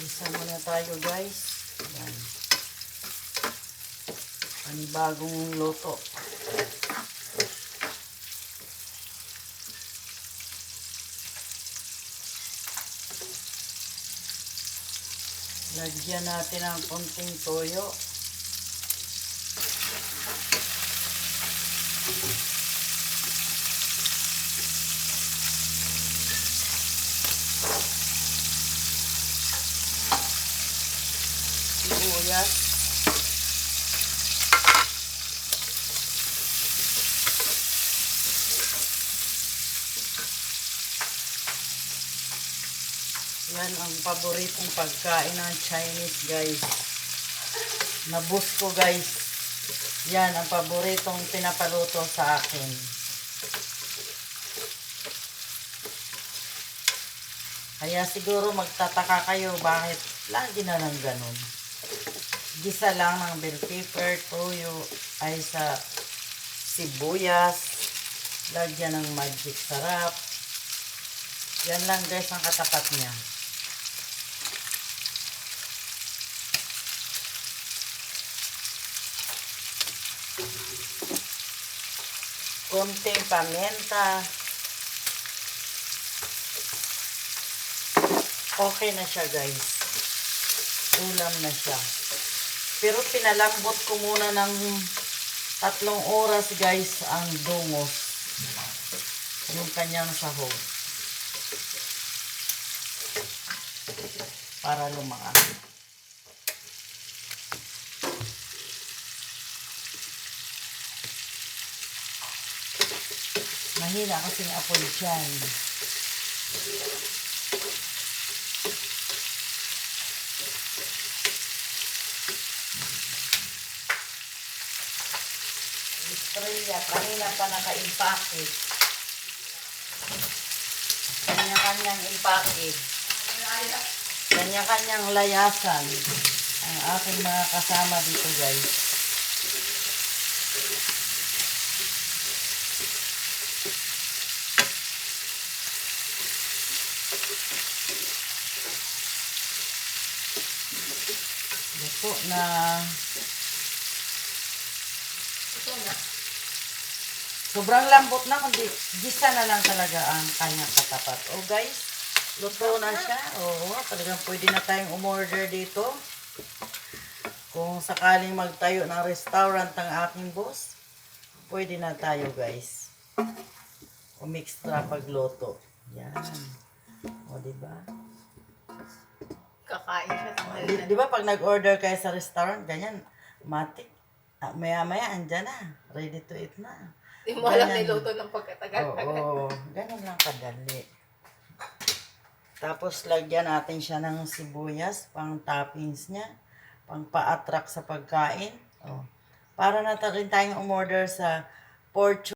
Isa muna tayo guys. Ayan. Panibagong luto. Lagyan natin ng konting toyo. Sibuyas. Yan ang paboritong pagkain ng Chinese guys. Nabus ko guys. Yan ang paboritong pinapaluto sa akin. Kaya siguro magtataka kayo bakit lagi na lang ganun. Gisa lang ng bell pepper, toyo, ay sa sibuyas. Lagyan ng magic sarap. Yan lang guys ang katapat niya. Konting paminta. Okay na siya guys. Ulam na siya. Pero pinalambot ko muna ng 3 oras guys ang dungos. Yung kanyang sahog. Para lumaan. Mahina kasing apoy dyan. Estrella, kanina pa naka-impake. Kanya-kanyang impake. Kanya-kanyang layasan. Ang aking mga kasama dito guys. Luto na. Sobrang lambot na, kundi gisa na lang talaga ang kanyang katapat. O guys, luto na siya. Oo, talagang pwede na tayong umorder dito. Kung sakaling magtayo ng restaurant ang aking boss, pwede na tayo guys. Umixtra pagluto. Yan. O, diba? Kakain siya. Diba pag nag-order kayo sa restaurant, ganyan, matik. Maya-maya, andyan na. Ready to eat na. Hindi mo alam niluto ng pagkatagal. Oo, ganun lang kadali. Tapos, lagyan natin siya ng sibuyas, pang toppings niya, pang pa-attract sa pagkain. Oh. Para na rin tayong umorder sa Fortune.